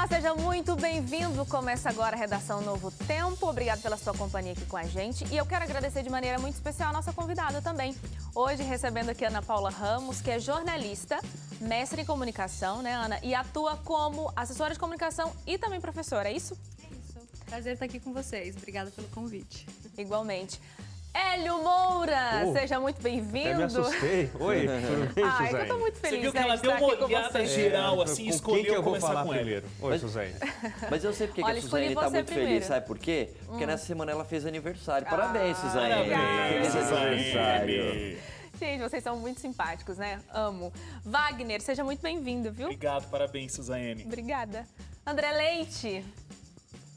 seja muito bem-vindo. Começa agora a Redação Novo Tempo. Obrigado pela sua companhia aqui com a gente. E eu quero agradecer de maneira muito especial a nossa convidada também. Hoje recebendo aqui a Ana Paula Ramos, que é jornalista, mestre em comunicação, né, Ana? E atua como assessora de comunicação e também professora, é isso? É isso. Prazer estar aqui com vocês. Obrigada pelo convite. Igualmente. Hélio Moura, seja muito bem-vindo. Até me assustei. Oi, tudo bem, Ai, Suzane? eu tô muito feliz. Você viu que né, ela de deu estar uma aqui com olhada vocês. geral, assim, com escolheu quem que eu vou começar falar com ela. primeiro? Oi, Suzane. Mas eu sei porque Olha, que a Suzane escolhi tá você muito primeiro. feliz, sabe por quê? Porque nessa semana ela fez aniversário. Parabéns, Suzane. Parabéns, Feliz Suzane. aniversário. Gente, vocês são muito simpáticos, né? Amo. Wagner, seja muito bem-vindo, viu? Obrigado, parabéns, Suzane. Obrigada. André Leite.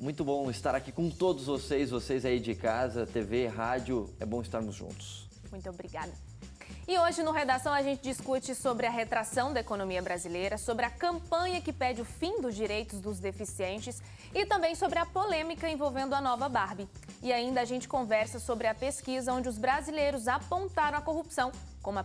Muito bom estar aqui com todos vocês aí de casa, TV, rádio. É bom estarmos juntos. Muito obrigada. E hoje no Redação a gente discute sobre a retração da economia brasileira, sobre a campanha que pede o fim dos direitos dos deficientes e também sobre a polêmica envolvendo a nova Barbie. E ainda a gente conversa sobre a pesquisa onde os brasileiros apontaram a corrupção como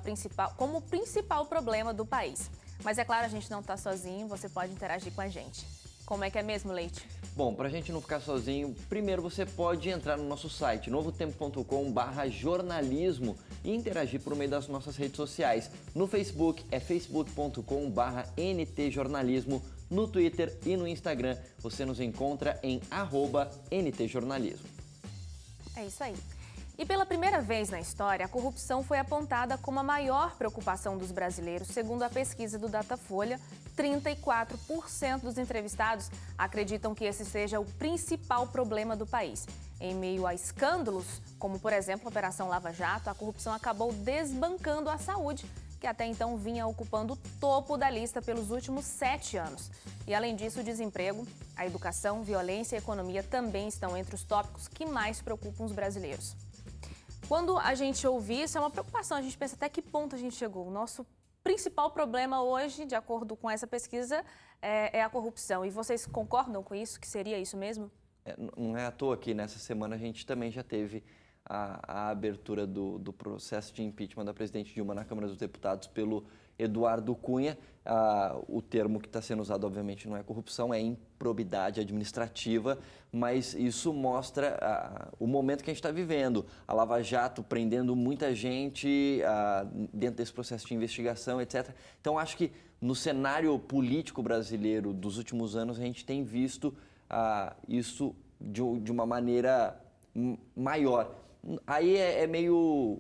o principal problema do país. Mas é claro, a gente não está sozinho, você pode interagir com a gente. Como é que é mesmo, Leite? Bom, pra gente não ficar sozinho, primeiro você pode entrar no nosso site novotempo.com/jornalismo e interagir por meio das nossas redes sociais. No Facebook é facebook.com/ntjornalismo, no Twitter e no Instagram você nos encontra em @ntjornalismo. É isso aí. E pela primeira vez na história, a corrupção foi apontada como a maior preocupação dos brasileiros, segundo a pesquisa do Datafolha. 34% dos entrevistados acreditam que esse seja o principal problema do país. Em meio a escândalos, como por exemplo a Operação Lava Jato, a corrupção acabou desbancando a saúde, que até então vinha ocupando o topo da lista pelos últimos 7 anos. E além disso, o desemprego, a educação, violência e economia também estão entre os tópicos que mais preocupam os brasileiros. Quando a gente ouve isso, é uma preocupação, a gente pensa até que ponto a gente chegou. O nosso principal problema hoje, de acordo com essa pesquisa, é a corrupção. E vocês concordam com isso, que seria isso mesmo? Não é à toa que nessa semana a gente também já teve a abertura do processo de impeachment da presidente Dilma na Câmara dos Deputados pelo Eduardo Cunha. O termo que está sendo usado, obviamente, não é corrupção, é improbidade administrativa, mas isso mostra o momento que a gente está vivendo. A Lava Jato prendendo muita gente dentro desse processo de investigação, etc. Então, acho que no cenário político brasileiro dos últimos anos, a gente tem visto isso de uma maneira maior. Aí é meio...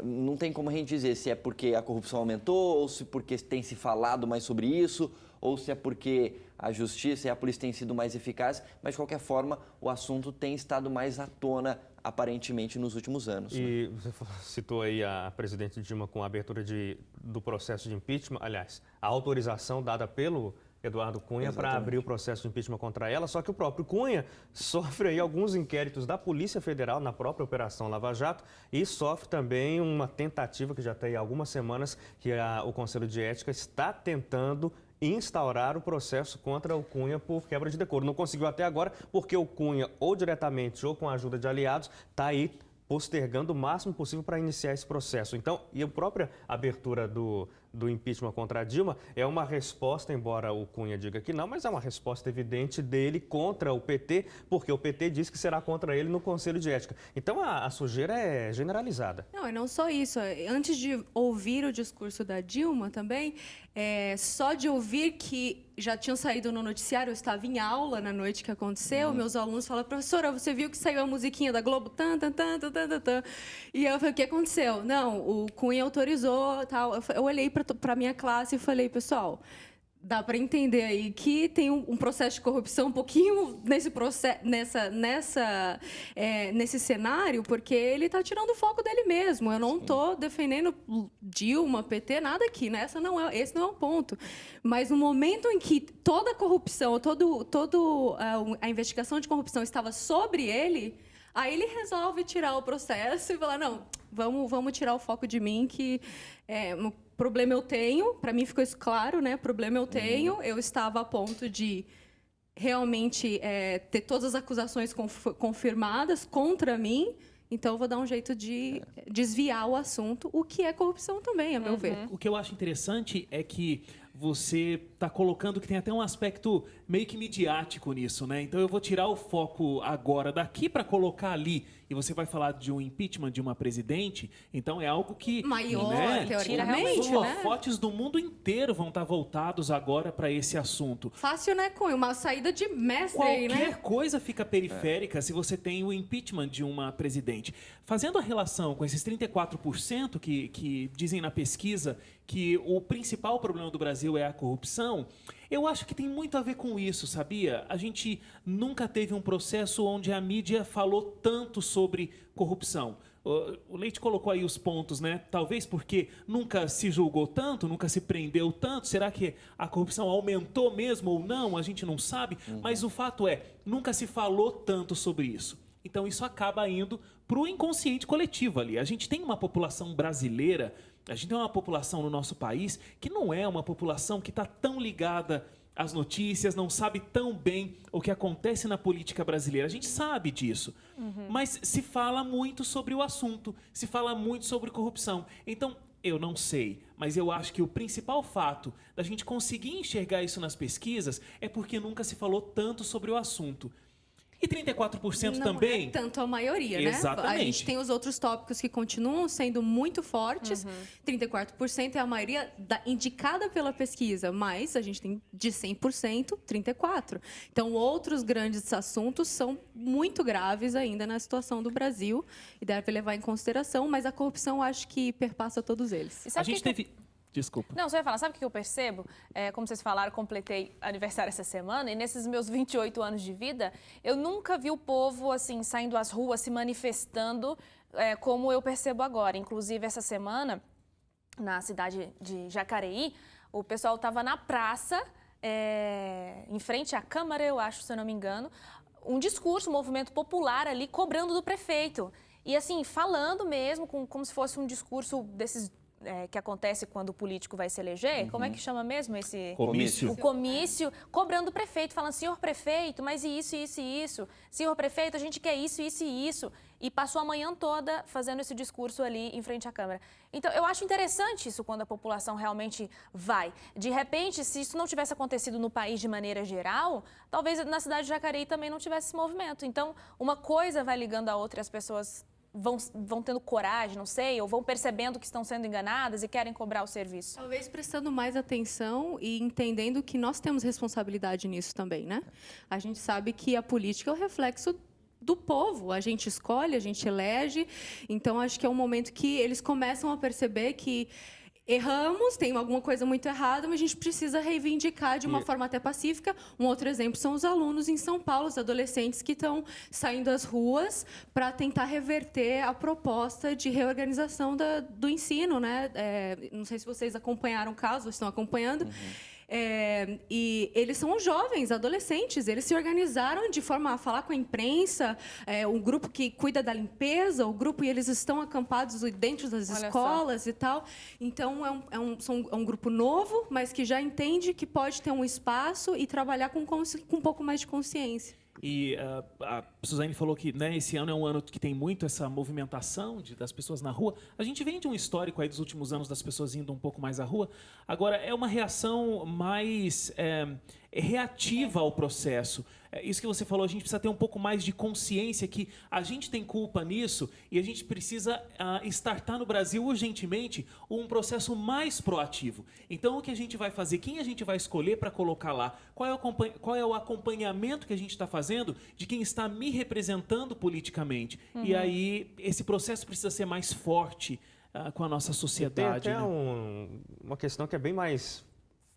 Não tem como a gente dizer se é porque a corrupção aumentou, ou se porque tem se falado mais sobre isso, ou se é porque a justiça e a polícia têm sido mais eficazes, mas de qualquer forma o assunto tem estado mais à tona, aparentemente, nos últimos anos. E você citou aí a presidente Dilma com a abertura do processo de impeachment, aliás, a autorização dada pelo Eduardo Cunha para abrir o processo de impeachment contra ela, só que o próprio Cunha sofre aí alguns inquéritos da Polícia Federal na própria Operação Lava Jato e sofre também uma tentativa que já tem algumas semanas que o Conselho de Ética está tentando instaurar o processo contra o Cunha por quebra de decoro. Não conseguiu até agora porque o Cunha, ou diretamente ou com a ajuda de aliados, está aí postergando o máximo possível para iniciar esse processo. Então, e a própria abertura do impeachment contra a Dilma é uma resposta, embora o Cunha diga que não, mas é uma resposta evidente dele contra o PT, porque o PT disse que será contra ele no Conselho de Ética. Então, a sujeira é generalizada. Não, e não só isso. Antes de ouvir o discurso da Dilma também, só de ouvir que já tinham saído no noticiário, eu estava em aula na noite que aconteceu, meus alunos falaram, professora, você viu que saiu a musiquinha da Globo? Tan, tan, tan, tan, tan, tan. E eu falei, o que aconteceu? Não, o Cunha autorizou, tal. Eu olhei para a minha classe e falei, pessoal, dá para entender aí que tem um processo de corrupção um pouquinho nesse cenário, porque ele está tirando o foco dele mesmo. Eu não estou defendendo Dilma, PT, nada aqui, né? Esse não é o ponto. Mas no momento em que toda a corrupção, a investigação de corrupção estava sobre ele, aí ele resolve tirar o processo e falar, não, vamos tirar o foco de mim, que problema eu tenho, para mim ficou isso claro, né? Problema eu tenho, eu estava a ponto de realmente ter todas as acusações confirmadas contra mim, então eu vou dar um jeito de desviar o assunto, o que é corrupção também, a meu ver. O que eu acho interessante é que você está colocando que tem até um aspecto meio que midiático nisso, né? Então eu vou tirar o foco agora daqui para colocar ali. E você vai falar de um impeachment de uma presidente, então é algo que... Maior, né? teoricamente, Os né? holofotes do mundo inteiro vão estar voltados agora para esse assunto. Fácil, né, Cunha? Uma saída de mestre aí, Qualquer né? coisa fica periférica se você tem o impeachment de uma presidente. Fazendo a relação com esses 34% que dizem na pesquisa que o principal problema do Brasil é a corrupção, eu acho que tem muito a ver com isso, sabia? A gente nunca teve um processo onde a mídia falou tanto sobre corrupção. O Leite colocou aí os pontos, né? Talvez porque nunca se julgou tanto, nunca se prendeu tanto. Será que a corrupção aumentou mesmo ou não? A gente não sabe. Mas o fato é, nunca se falou tanto sobre isso. Então isso acaba indo para o inconsciente coletivo ali. A gente tem uma população brasileira, a gente tem uma população no nosso país que não é uma população que está tão ligada às notícias, não sabe tão bem o que acontece na política brasileira. A gente sabe disso, mas se fala muito sobre o assunto, se fala muito sobre corrupção. Então, eu não sei, mas eu acho que o principal fato da gente conseguir enxergar isso nas pesquisas é porque nunca se falou tanto sobre o assunto. E 34% Não também? é tanto a maioria, né? Exatamente. A gente tem os outros tópicos que continuam sendo muito fortes. 34% é a maioria indicada pela pesquisa, mas a gente tem de 100%, 34%. Então, outros grandes assuntos são muito graves ainda na situação do Brasil e deve levar em consideração, mas a corrupção acho que perpassa todos eles. E sabe A gente o que que eu- teve... Desculpa. Não, você vai falar, sabe o que eu percebo? Como vocês falaram, completei aniversário essa semana e nesses meus 28 anos de vida, eu nunca vi o povo assim saindo às ruas, se manifestando como eu percebo agora. Inclusive, essa semana, na cidade de Jacareí, o pessoal estava na praça, em frente à Câmara, eu acho, se eu não me engano, um discurso, um movimento popular ali, cobrando do prefeito. E assim, falando mesmo, como se fosse um discurso desses... que acontece quando o político vai se eleger, como é que chama mesmo esse... Comício. O comício, cobrando o prefeito, falando, senhor prefeito, mas e isso, isso e isso? Senhor prefeito, a gente quer isso, isso e isso. E passou a manhã toda fazendo esse discurso ali em frente à Câmara. Então, eu acho interessante isso quando a população realmente vai. De repente, se isso não tivesse acontecido no país de maneira geral, talvez na cidade de Jacareí também não tivesse esse movimento. Então, uma coisa vai ligando a outra e as pessoas... Vão tendo coragem, não sei, ou vão percebendo que estão sendo enganadas e querem cobrar o serviço. Talvez prestando mais atenção e entendendo que nós temos responsabilidade nisso também, né? A gente sabe que a política é o reflexo do povo. A gente escolhe, a gente elege. Então, acho que é um momento que eles começam a perceber que erramos, tem alguma coisa muito errada, mas a gente precisa reivindicar de uma forma até pacífica. Um outro exemplo são os alunos em São Paulo, os adolescentes que estão saindo às ruas para tentar reverter a proposta de reorganização do ensino, né? Não sei se vocês acompanharam o caso, estão acompanhando. E eles são jovens, adolescentes, eles se organizaram de forma a falar com a imprensa, um grupo que cuida da limpeza, o grupo, e eles estão acampados dentro das escolas e tal. Então, é um grupo novo, mas que já entende que pode ter um espaço e trabalhar com um pouco mais de consciência. E a Suzane falou que, né, esse ano é um ano que tem muito essa movimentação das pessoas na rua. A gente vem de um histórico aí dos últimos anos das pessoas indo um pouco mais à rua. Agora, é uma reação mais reativa ao processo. Isso que você falou, a gente precisa ter um pouco mais de consciência que a gente tem culpa nisso e a gente precisa startar no Brasil urgentemente um processo mais proativo. Então, o que a gente vai fazer? Quem a gente vai escolher para colocar lá? Qual é o acompanhamento que a gente está fazendo de quem está me representando politicamente? E aí, esse processo precisa ser mais forte com a nossa sociedade. Tem até né? uma questão que é bem mais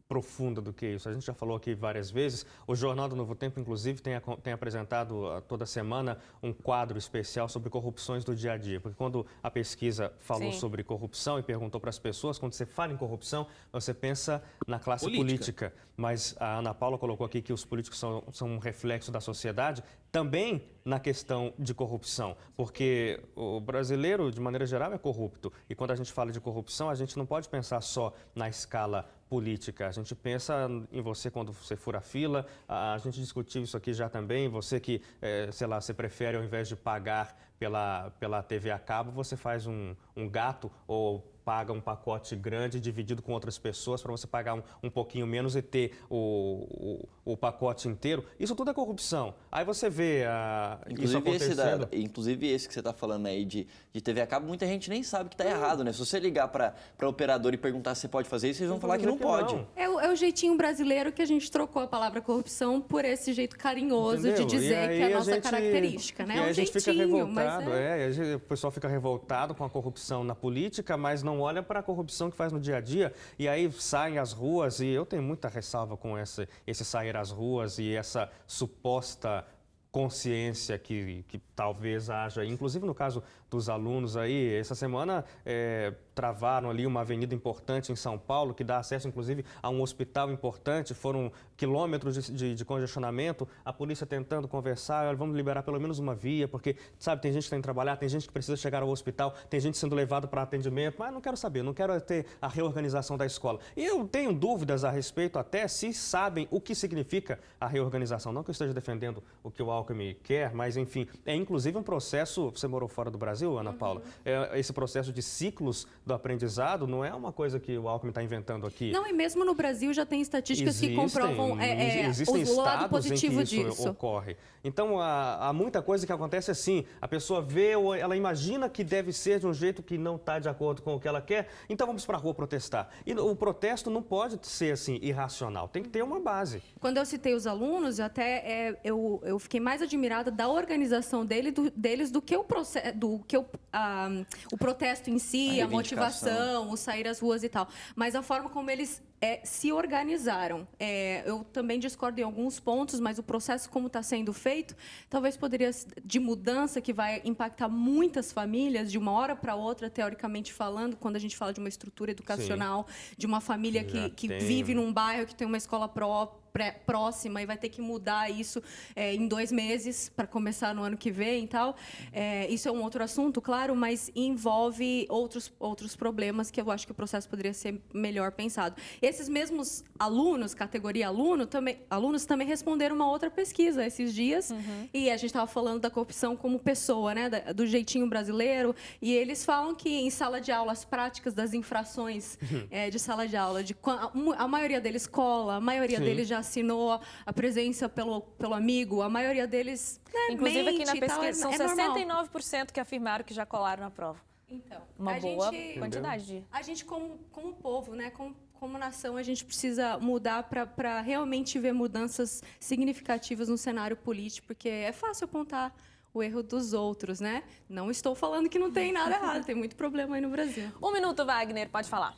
profunda do que isso. A gente já falou aqui várias vezes. O Jornal do Novo Tempo, inclusive, tem apresentado toda semana um quadro especial sobre corrupções do dia a dia. Porque quando a pesquisa falou sobre corrupção e perguntou para as pessoas, quando você fala em corrupção, você pensa na classe política. Mas a Ana Paula colocou aqui que os políticos são um reflexo da sociedade, também na questão de corrupção. Porque o brasileiro, de maneira geral, é corrupto. E quando a gente fala de corrupção, a gente não pode pensar só na escala política. A gente pensa em você quando você fura a fila, a gente discutiu isso aqui já também, você que, sei lá, você prefere ao invés de pagar pela TV a cabo, você faz um gato ou paga um pacote grande dividido com outras pessoas para você pagar um pouquinho menos e ter o pacote inteiro. Isso tudo é corrupção. Aí você vê isso acontecendo. Inclusive esse que você está falando aí de TV a cabo, muita gente nem sabe que está errado, né? Se você ligar para operador e perguntar se você pode fazer isso, eles vão falar que não pode. É o jeitinho brasileiro que a gente trocou a palavra corrupção por esse jeito carinhoso de dizer que é a nossa característica, né? E aí a gente fica revoltado, mas o pessoal fica revoltado com a corrupção na política, mas não olha para a corrupção que faz no dia a dia, e aí saem às ruas, e eu tenho muita ressalva com esse sair às ruas e essa suposta consciência que talvez haja, inclusive no caso dos alunos aí, essa semana travaram ali uma avenida importante em São Paulo, que dá acesso inclusive a um hospital importante, foram quilômetros de congestionamento, a polícia tentando conversar, vamos liberar pelo menos uma via, porque, sabe, tem gente que tem que trabalhar, tem gente que precisa chegar ao hospital, tem gente sendo levado para atendimento, mas não quero saber, não quero ter a reorganização da escola. E eu tenho dúvidas a respeito até se sabem o que significa a reorganização, não que eu esteja defendendo o que o Alckmin quer, mas enfim, é inclusive um processo, você morou fora do Brasil, Ana Paula, esse processo de ciclos do aprendizado não é uma coisa que o Alckmin está inventando aqui. Não, e mesmo no Brasil já tem estatísticas que comprovam existem o lado estados positivo em que isso disso. ocorre. Então, há muita coisa que acontece assim, a pessoa vê, ou ela imagina que deve ser de um jeito que não está de acordo com o que ela quer, então vamos para a rua protestar. E o protesto não pode ser assim, irracional, tem que ter uma base. Quando eu citei os alunos, eu fiquei mais admirada da organização deles do que o protesto em si, a motivação, o sair às ruas e tal. Mas a forma como eles se organizaram. Eu também discordo em alguns pontos, mas o processo como está sendo feito, talvez poderia, de mudança, que vai impactar muitas famílias, de uma hora para outra, teoricamente falando, quando a gente fala de uma estrutura educacional, de uma família que vive num bairro, que tem uma escola próxima e vai ter que mudar isso em 2 meses para começar no ano que vem e tal. Isso é um outro assunto, claro, mas envolve outros problemas que eu acho que o processo poderia ser melhor pensado. Esses mesmos alunos, categoria alunos também responderam uma outra pesquisa esses dias, e a gente estava falando da corrupção como pessoa, né, do jeitinho brasileiro, e eles falam que em sala de aula, as práticas das infrações de sala de aula, a maioria deles cola, a maioria deles já assinou a presença pelo amigo, a maioria deles inclusive mente, aqui na pesquisa são normal. 69% que afirmaram que já colaram na prova. Então, Uma boa quantidade de... A gente, como povo, né, como nação, a gente precisa mudar para realmente ver mudanças significativas no cenário político, porque é fácil apontar o erro dos outros, né? Não estou falando que não tem nada errado, tem muito problema aí no Brasil. 1 minuto, Wagner, pode falar.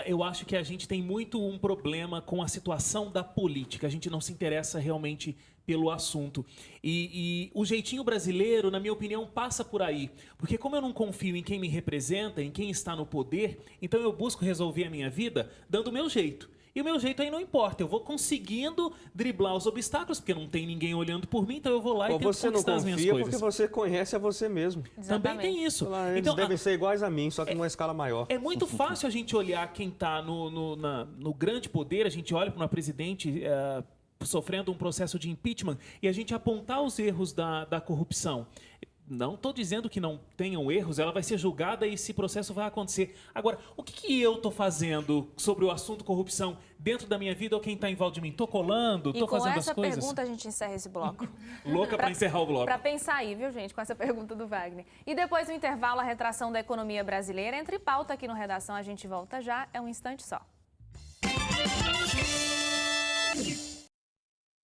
Eu acho que a gente tem muito um problema com a situação da política. A gente não se interessa realmente pelo assunto. E o jeitinho brasileiro, na minha opinião, passa por aí. Porque como eu não confio em quem me representa, em quem está no poder, então eu busco resolver a minha vida dando o meu jeito. E o meu jeito aí não importa, eu vou conseguindo driblar os obstáculos, porque não tem ninguém olhando por mim, então eu vou lá e tento conquistar as minhas coisas. Ou você não confia porque você conhece a você mesmo. Também tem isso. Eles então, devem ser iguais a mim, só que numa escala maior. É muito fácil a gente olhar quem está no grande poder, a gente olha para uma presidente sofrendo um processo de impeachment e a gente apontar os erros da corrupção. Não estou dizendo que não tenham erros, ela vai ser julgada e esse processo vai acontecer. Agora, o que eu estou fazendo sobre o assunto corrupção dentro da minha vida ou quem está em volta de mim? Estou colando? Estou fazendo as coisas? E com essa pergunta a gente encerra esse bloco. Louca para encerrar o bloco. Para pensar aí, viu, gente, com essa pergunta do Wagner. E depois do intervalo, a retração da economia brasileira. Entre pauta aqui no Redação, a gente volta já. É um instante só.